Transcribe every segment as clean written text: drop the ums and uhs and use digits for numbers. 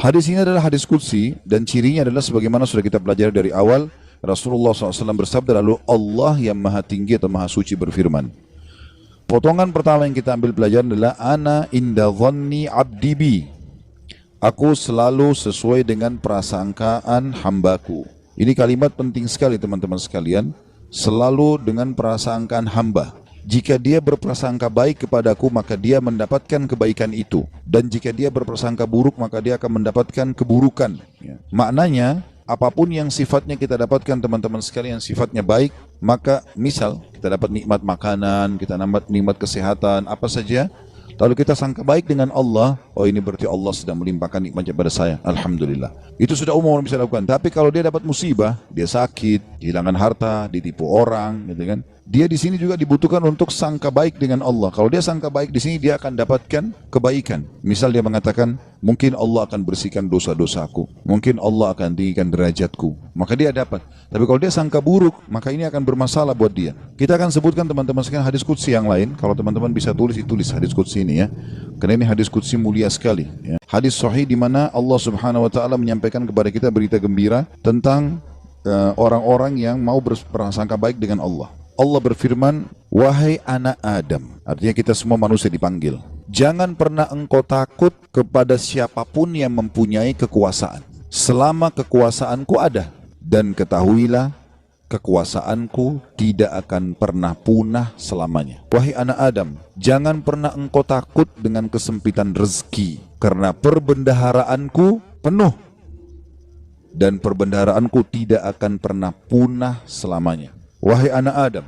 Hadis ini adalah hadis qudsi dan cirinya adalah sebagaimana sudah kita pelajari dari awal. Rasulullah SAW bersabda, lalu Allah yang maha tinggi atau maha suci berfirman. Potongan pertama yang kita ambil pelajaran adalah ana inda dhanni abdi bi. Aku selalu sesuai dengan prasangkaan hambaku. Ini kalimat penting sekali teman-teman sekalian. Selalu dengan prasangkaan hamba. Jika dia berprasangka baik kepadaku, maka dia mendapatkan kebaikan itu. Dan jika dia berprasangka buruk, maka dia akan mendapatkan keburukan. Maknanya, apapun yang sifatnya kita dapatkan teman-teman sekalian, sifatnya baik, maka misal kita dapat nikmat makanan, kita dapat nikmat kesehatan, apa saja, lalu kita sangka baik dengan Allah, oh ini berarti Allah sedang melimpahkan nikmatnya pada saya, Alhamdulillah. Itu sudah umum orang bisa lakukan. Tapi kalau dia dapat musibah, dia sakit, kehilangan harta, ditipu orang, gitu kan, dia di sini juga dibutuhkan untuk sangka baik dengan Allah. Kalau dia sangka baik di sini, dia akan dapatkan kebaikan. Misal dia mengatakan, mungkin Allah akan bersihkan dosa-dosaku, mungkin Allah akan tinggikan derajatku, maka dia dapat. Tapi kalau dia sangka buruk, maka ini akan bermasalah buat dia. Kita akan sebutkan teman-teman sekalian hadis qudsi yang lain. Kalau teman-teman bisa tulis, ditulis hadis qudsi ini ya. Karena ini hadis qudsi mulia sekali ya. Hadis sahih di mana Allah Subhanahu wa taala menyampaikan kepada kita berita gembira tentang orang-orang yang mau berprasangka baik dengan Allah. Allah berfirman, wahai anak Adam, artinya kita semua manusia dipanggil, jangan pernah engkau takut kepada siapapun yang mempunyai kekuasaan, selama kekuasaanku ada. Dan ketahuilah, kekuasaanku tidak akan pernah punah selamanya. Wahai anak Adam, jangan pernah engkau takut dengan kesempitan rezeki, karena perbendaharaanku penuh. Dan perbendaharaanku tidak akan pernah punah selamanya. Wahai anak Adam,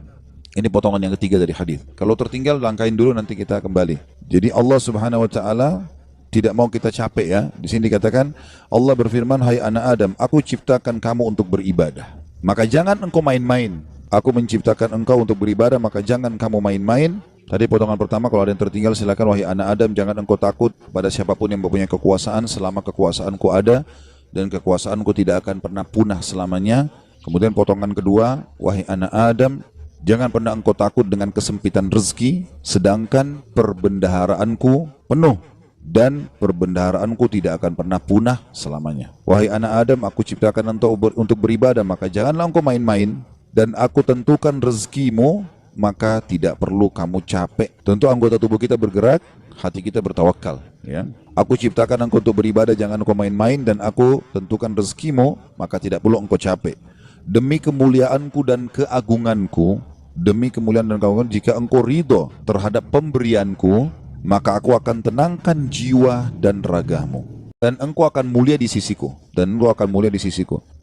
ini potongan yang ketiga dari hadis. Kalau tertinggal langkahin dulu, nanti kita kembali. Jadi Allah Subhanahu wa taala tidak mau kita capek ya. Di sini dikatakan Allah berfirman, hai anak Adam, aku ciptakan kamu untuk beribadah. Maka jangan engkau main-main. Aku menciptakan engkau untuk beribadah, maka jangan kamu main-main. Tadi potongan pertama, kalau ada yang tertinggal silakan. Wahai anak Adam, jangan engkau takut pada siapapun yang mempunyai kekuasaan selama kekuasaanku ada, dan kekuasaanku tidak akan pernah punah selamanya. Kemudian potongan kedua, wahai anak Adam, jangan pernah engkau takut dengan kesempitan rezeki, sedangkan perbendaharaanku penuh, dan perbendaharaanku tidak akan pernah punah selamanya. Wahai anak Adam, aku ciptakan untuk beribadah, maka janganlah engkau main-main, dan aku tentukan rezekimu, maka tidak perlu kamu capek. Tentu anggota tubuh kita bergerak, hati kita bertawakal ya. Aku ciptakan engkau untuk beribadah, jangan engkau main-main, dan aku tentukan rezekimu, maka tidak perlu engkau capek. Demi kemuliaanku dan keagunganku, demi kemuliaan dan keagungan, jika engkau ridho terhadap pemberianku, maka aku akan tenangkan jiwa dan ragamu, dan engkau akan mulia di sisiku,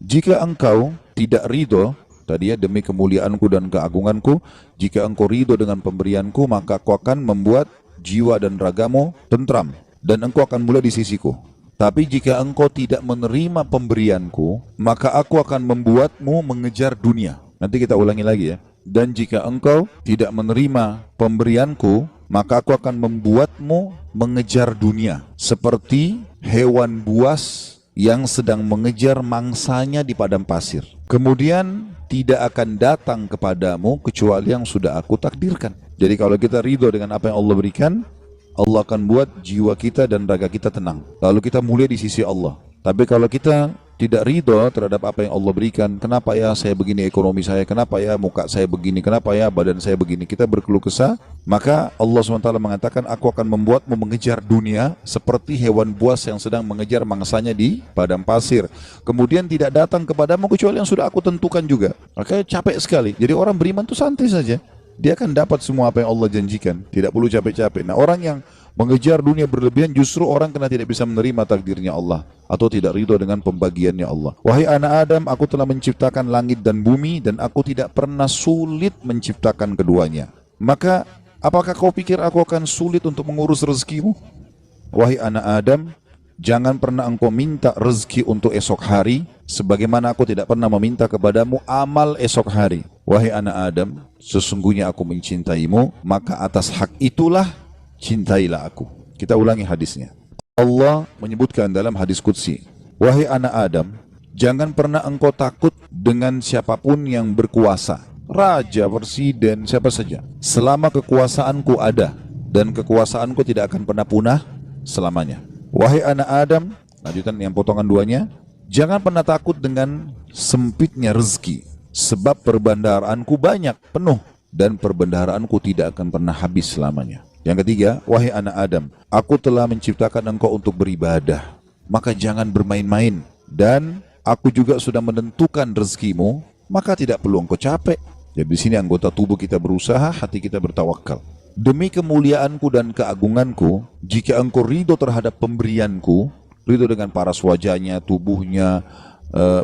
Jika engkau tidak ridho, tadi ya, demi kemuliaanku dan keagunganku, jika engkau ridho dengan pemberianku, maka aku akan membuat jiwa dan ragamu tentram, dan engkau akan mulia di sisiku. Tapi jika engkau tidak menerima pemberianku, maka aku akan membuatmu mengejar dunia. Nanti kita ulangi lagi ya. Dan jika engkau tidak menerima pemberianku, maka aku akan membuatmu mengejar dunia, seperti hewan buas yang sedang mengejar mangsanya di padang pasir. Kemudian tidak akan datang kepadamu kecuali yang sudah aku takdirkan. Jadi kalau kita ridho dengan apa yang Allah berikan, Allah akan buat jiwa kita dan raga kita tenang, lalu kita mulia di sisi Allah. Tapi kalau kita tidak ridho terhadap apa yang Allah berikan, kenapa ya saya begini ekonomi saya, kenapa ya muka saya begini, kenapa ya badan saya begini, kita berkeluh kesah, maka Allah SWT mengatakan, aku akan membuatmu mengejar dunia seperti hewan buas yang sedang mengejar mangsanya di padang pasir. Kemudian tidak datang kepadamu kecuali yang sudah aku tentukan juga. Makanya capek sekali. Jadi orang beriman itu santai saja, dia akan dapat semua apa yang Allah janjikan, tidak perlu capek-capek. Nah, orang yang mengejar dunia berlebihan, justru orang kena tidak bisa menerima takdirnya Allah, atau tidak ridho dengan pembagiannya Allah. Wahai anak Adam, aku telah menciptakan langit dan bumi, dan aku tidak pernah sulit menciptakan keduanya. Maka apakah kau pikir aku akan sulit untuk mengurus rezekimu? Wahai anak Adam, jangan pernah engkau minta rezeki untuk esok hari, sebagaimana aku tidak pernah meminta kepadamu amal esok hari. Wahai anak Adam, sesungguhnya aku mencintaimu, maka atas hak itulah cintailah aku. Kita ulangi hadisnya. Allah menyebutkan dalam hadis qudsi, wahai anak Adam, jangan pernah engkau takut dengan siapapun yang berkuasa, raja, presiden, siapa saja, selama kekuasaanku ada, dan kekuasaanku tidak akan pernah punah selamanya. Wahai anak Adam, Lanjutan yang potongan 2-nya. Jangan pernah takut dengan sempitnya rezeki, sebab perbendaharaanku banyak, penuh, dan perbendaharaanku tidak akan pernah habis selamanya. Yang ketiga, wahai anak Adam, aku telah menciptakan engkau untuk beribadah, maka jangan bermain-main. Dan aku juga sudah menentukan rezekimu, maka tidak perlu engkau capek. Jadi di sini anggota tubuh kita berusaha, hati kita bertawakal. Demi kemuliaanku dan keagunganku, jika engkau ridho terhadap pemberianku, ridho dengan paras wajahnya, tubuhnya,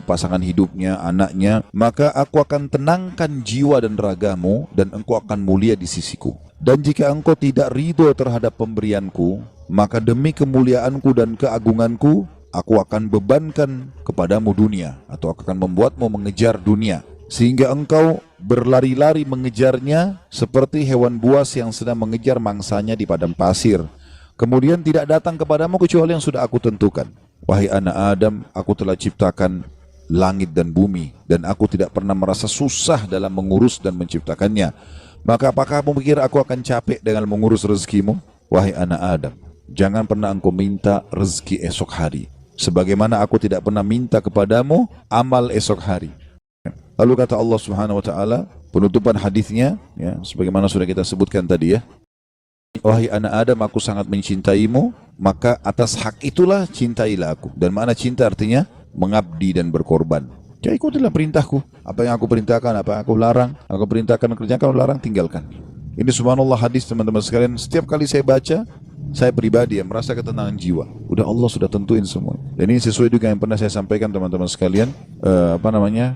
pasangan hidupnya, anaknya, maka aku akan tenangkan jiwa dan ragamu, dan engkau akan mulia di sisiku. Dan jika engkau tidak ridho terhadap pemberianku, maka demi kemuliaanku dan keagunganku, aku akan bebankan kepadamu dunia, atau aku akan membuatmu mengejar dunia, sehingga engkau berlari-lari mengejarnya seperti hewan buas yang sedang mengejar mangsanya di padang pasir. Kemudian tidak datang kepadamu kecuali yang sudah aku tentukan. Wahai anak Adam, aku telah ciptakan langit dan bumi, dan aku tidak pernah merasa susah dalam mengurus dan menciptakannya. Maka apakah kamu pikir aku akan capek dengan mengurus rezekimu? Wahai anak Adam, jangan pernah engkau minta rezeki esok hari, sebagaimana aku tidak pernah minta kepadamu amal esok hari. Lalu kata Allah Subhanahu wa taala, penutupan hadisnya, ya, sebagaimana sudah kita sebutkan tadi ya. Wahai anak Adam, aku sangat mencintaimu, maka atas hak itulah cintailah aku. Dan mana cinta artinya? Mengabdi dan berkorban. Ya, ikutilah perintahku. Apa yang aku perintahkan, apa yang aku larang, aku perintahkan kerjakan, kalau larang tinggalkan. Ini subhanallah hadis teman-teman sekalian. Setiap kali saya baca, saya pribadi yang merasa ketenangan jiwa. Udah Allah sudah tentuin semua. Dan ini sesuai juga yang pernah saya sampaikan teman-teman sekalian.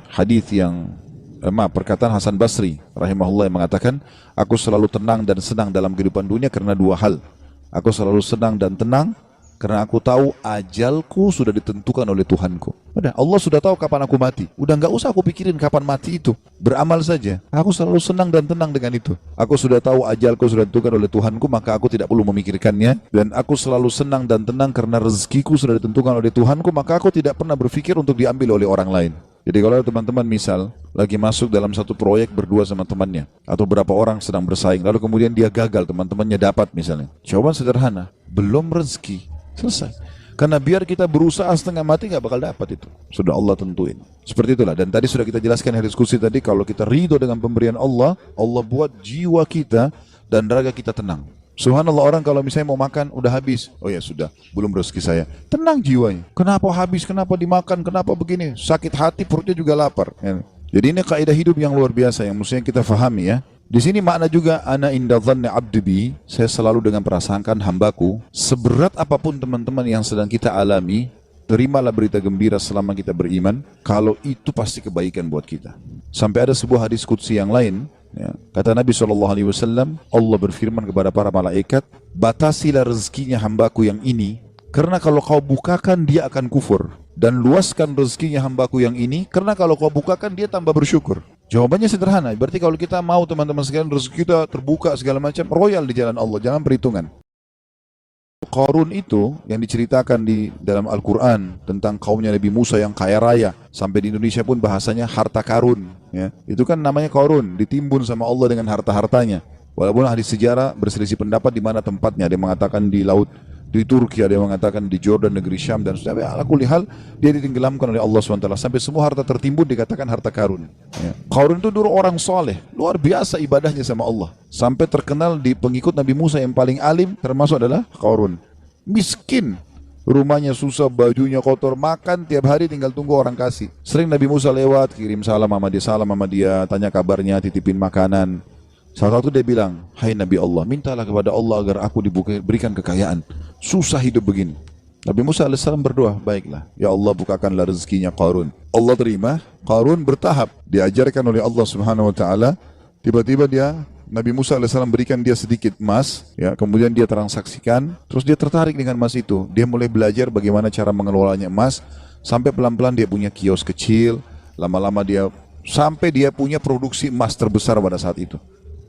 Hadis yang perkataan Hasan Basri rahimahullah yang mengatakan, aku selalu tenang dan senang dalam kehidupan dunia karena 2 hal. Aku selalu senang dan tenang karena aku tahu ajalku sudah ditentukan oleh Tuhanku. Udah, Allah sudah tahu kapan aku mati. Udah nggak usah aku pikirin kapan mati itu. Beramal saja. Aku selalu senang dan tenang dengan itu. Aku sudah tahu ajalku sudah ditentukan oleh Tuhanku, maka aku tidak perlu memikirkannya. Dan aku selalu senang dan tenang karena rezekiku sudah ditentukan oleh Tuhanku, maka aku tidak pernah berpikir untuk diambil oleh orang lain. Jadi kalau teman-teman misal lagi masuk dalam satu proyek berdua sama temannya, atau berapa orang sedang bersaing, lalu kemudian dia gagal, teman-temannya dapat misalnya. Jawaban sederhana, belum rezeki. Selesai. Karena biar kita berusaha setengah mati nggak bakal dapat itu. Sudah Allah tentuin. Seperti itulah. Dan tadi sudah kita jelaskan di diskusi tadi, kalau kita ridho dengan pemberian Allah, Allah buat jiwa kita dan raga kita tenang. Subhanallah, orang kalau misalnya mau makan udah habis, oh ya sudah, belum rezeki saya. Tenang jiwanya. Kenapa habis? Kenapa dimakan? Kenapa begini? Sakit hati, perutnya juga lapar. Jadi ini kaidah hidup yang luar biasa yang mestinya kita fahami ya. Di sini makna juga ana inda dhanni abdi bi, saya selalu dengan prasangkaan hambaku. Seberat apapun teman-teman yang sedang kita alami, terimalah berita gembira selama kita beriman, kalau itu pasti kebaikan buat kita. Sampai ada sebuah hadis qudsi yang lain, ya, kata Nabi SAW, Allah berfirman kepada para malaikat, batasilah rezekinya hambaku yang ini, karena kalau kau bukakan dia akan kufur. Dan luaskan rezekinya hambaku yang ini, karena kalau kau bukakan dia tambah bersyukur. Jawabannya sederhana, berarti kalau kita mau teman-teman sekalian rezeki kita terbuka segala macam, royal di jalan Allah, jangan perhitungan. Qarun itu yang diceritakan di dalam Al-Quran tentang kaumnya Nabi Musa yang kaya raya, sampai di Indonesia pun bahasanya harta karun, ya. Itu kan namanya Qarun, ditimbun sama Allah dengan harta-hartanya. Walaupun ahli sejarah berselisih pendapat di mana tempatnya, ada yang mengatakan di laut, di Turki, ada yang mengatakan di Jordan, negeri Syam, dan sudah ala kulli hal dia ditenggelamkan oleh Allah SWT sampai semua harta tertimbun dikatakan harta karun. Ya. Qarun itu dulu orang soleh, luar biasa ibadahnya sama Allah, sampai terkenal di pengikut Nabi Musa yang paling alim termasuk adalah Qarun. Miskin, rumahnya susah, bajunya kotor, makan tiap hari tinggal tunggu orang kasih. Sering Nabi Musa lewat, kirim salam sama dia, tanya kabarnya, titipin makanan. Salah satu dia bilang, hai Nabi Allah, mintalah kepada Allah agar aku diberikan kekayaan. Susah hidup begini. Nabi Musa AS berdoa, baiklah, ya Allah bukakanlah rezekinya Qarun. Allah terima, Qarun bertahap, diajarkan oleh Allah Subhanahu Wa Taala. Tiba-tiba Nabi Musa AS berikan dia sedikit emas, ya, kemudian dia transaksikan, terus dia tertarik dengan emas itu. Dia mulai belajar bagaimana cara mengelolanya emas, sampai pelan-pelan dia punya kios kecil, lama-lama sampai dia punya produksi emas terbesar pada saat itu.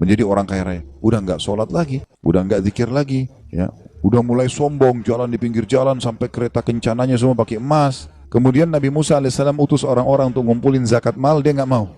Menjadi orang kaya raya, udah nggak sholat lagi, udah nggak zikir lagi, ya, udah mulai sombong, jalan di pinggir jalan sampai kereta kencananya semua pakai emas. Kemudian Nabi Musa AS utus orang-orang untuk ngumpulin zakat mal, dia nggak mau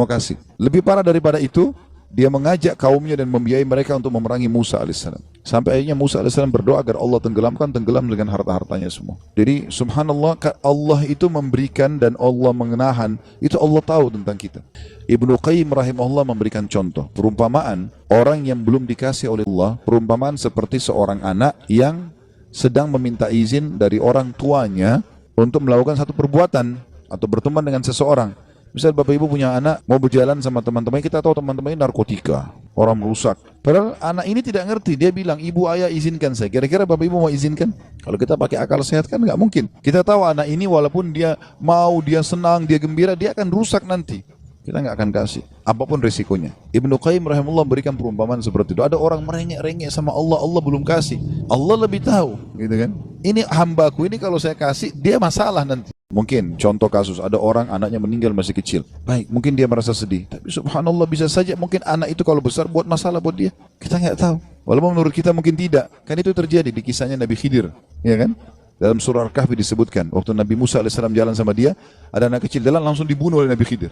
kasih. Lebih parah daripada itu, Dia mengajak kaumnya dan membiayai mereka untuk memerangi Musa alaihissalam. Sampai akhirnya Musa alaihissalam berdoa agar Allah tenggelam dengan harta-hartanya semua. Jadi subhanallah, Allah itu memberikan dan Allah menahan, itu Allah tahu tentang kita. Ibnu Qayyim rahimahullah memberikan contoh, perumpamaan orang yang belum dikasih oleh Allah, perumpamaan seperti seorang anak yang sedang meminta izin dari orang tuanya untuk melakukan satu perbuatan atau berteman dengan seseorang. Misal bapak ibu punya anak, mau berjalan sama teman-teman, kita tahu teman-teman ini narkotika, orang merusak. Padahal anak ini tidak ngerti, dia bilang, ibu ayah izinkan saya. Kira-kira bapak ibu mau izinkan? Kalau kita pakai akal sehat kan nggak mungkin. Kita tahu anak ini walaupun dia mau, dia senang, dia gembira, dia akan rusak nanti. Kita nggak akan kasih, apapun risikonya. Ibnu Qayyim rahimahullah berikan perumpamaan seperti itu. Ada orang merengek-rengek sama Allah, Allah belum kasih. Allah lebih tahu, gitu kan? Ini hambaku ini kalau saya kasih, dia masalah nanti. Mungkin contoh kasus, ada orang anaknya meninggal masih kecil. Baik, mungkin dia merasa sedih. Tapi subhanallah bisa saja mungkin anak itu kalau besar buat masalah buat dia. Kita nggak tahu. Walaupun menurut kita mungkin tidak. Kan itu terjadi di kisahnya Nabi Khidir, ya kan? Dalam surah Al-Kahfi disebutkan, waktu Nabi Musa alaihissalam jalan sama dia, ada anak kecil jalan langsung dibunuh oleh Nabi Khidir.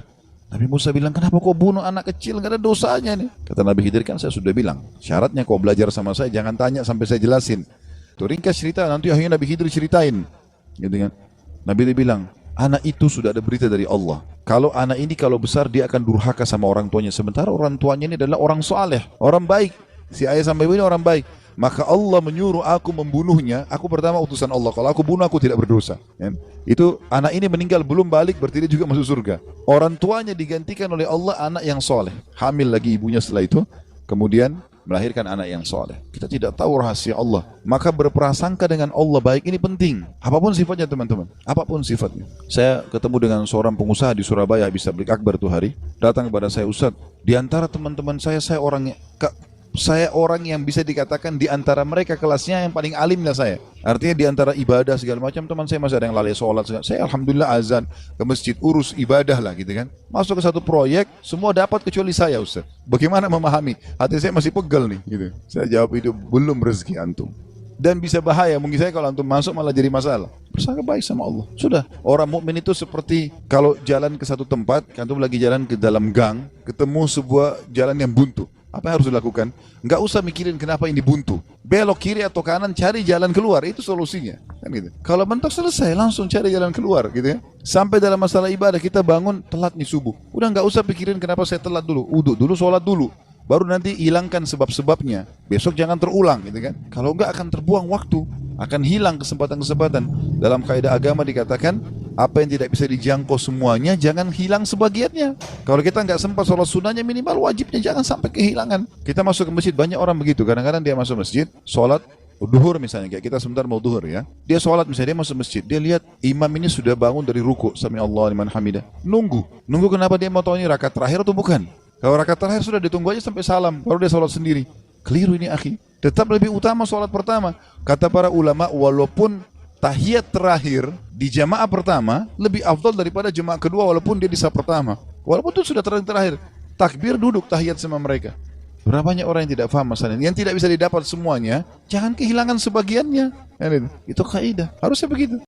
Nabi Musa bilang, kenapa kau bunuh anak kecil? Nggak ada dosanya nih. Kata Nabi Khidir, kan saya sudah bilang, syaratnya kau belajar sama saya, jangan tanya sampai saya jelasin. Tuh ringkas cerita, nanti akhirnya Nabi Khidir ceritain, gitu kan? Nabi dia bilang, anak itu sudah ada berita dari Allah. Kalau anak ini kalau besar dia akan durhaka sama orang tuanya. Sementara orang tuanya ini adalah orang soleh, orang baik. Si ayah sampai ibu ini orang baik. Maka Allah menyuruh aku membunuhnya. Aku pertama utusan Allah. Kalau aku bunuh aku tidak berdosa. Ya. Itu anak ini meninggal belum balik, berarti dia juga masuk surga. Orang tuanya digantikan oleh Allah anak yang soleh. Hamil lagi ibunya setelah itu. Kemudian melahirkan anak yang soleh. Kita tidak tahu rahasia Allah. Maka berprasangka dengan Allah baik ini penting. Apapun sifatnya teman-teman. Apapun sifatnya. Saya ketemu dengan seorang pengusaha di Surabaya, habis tabligh akbar tuh hari. Datang kepada saya, Ustaz, di antara teman-teman saya orang yang bisa dikatakan di antara mereka kelasnya yang paling alim lah saya. Artinya di antara ibadah segala macam, teman saya masih ada yang lalai sholat. Saya alhamdulillah azan ke masjid, urus ibadah lah gitu kan. Masuk ke satu proyek, semua dapat kecuali saya Ustaz. Bagaimana memahami? Hati saya masih pegel nih gitu. Saya jawab, itu belum rezeki antum. Dan bisa bahaya, mungkin saya kalau antum masuk malah jadi masalah. Bersangka baik sama Allah. Sudah, orang mukmin itu seperti kalau jalan ke satu tempat, antum lagi jalan ke dalam gang, ketemu sebuah jalan yang buntu. Apa yang harus dilakukan? Nggak usah mikirin kenapa ini buntu. Belok kiri atau kanan, cari jalan keluar. Itu solusinya. Kan gitu. Kalau mentok selesai, langsung cari jalan keluar. Gitu ya. Sampai dalam masalah ibadah, kita bangun telat nih subuh. Udah nggak usah pikirin kenapa saya telat dulu. Uduk dulu, sholat dulu. Baru nanti hilangkan sebab-sebabnya. Besok jangan terulang. Gitu kan. Kalau nggak akan terbuang waktu. Akan hilang kesempatan-kesempatan. Dalam kaidah agama dikatakan, apa yang tidak bisa dijangkau semuanya, jangan hilang sebagiannya. Kalau kita nggak sempat sholat sunnahnya, minimal wajibnya jangan sampai kehilangan. Kita masuk ke masjid, banyak orang begitu. Kadang-kadang dia masuk masjid, sholat duhur misalnya, kayak kita sebentar mau duhur ya. Dia sholat misalnya, dia masuk masjid, dia lihat imam ini sudah bangun dari ruku, sami Allah liman hamidah. Nunggu kenapa dia mau tahu ini rakaat terakhir atau bukan? Kalau rakaat terakhir sudah ditunggu aja sampai salam, baru dia sholat sendiri. Keliru ini akhi. Tetap lebih utama sholat pertama. Kata para ulama, walaupun tahiyat terakhir di jamaah pertama lebih afdal daripada jamaah kedua walaupun dia di saf pertama. Walaupun itu sudah terakhir. Takbir duduk tahiyat sama mereka. Berapa banyak orang yang tidak paham masalah ini. Yang tidak bisa didapat semuanya, jangan kehilangan sebagiannya. Itu kaidah. Harusnya begitu.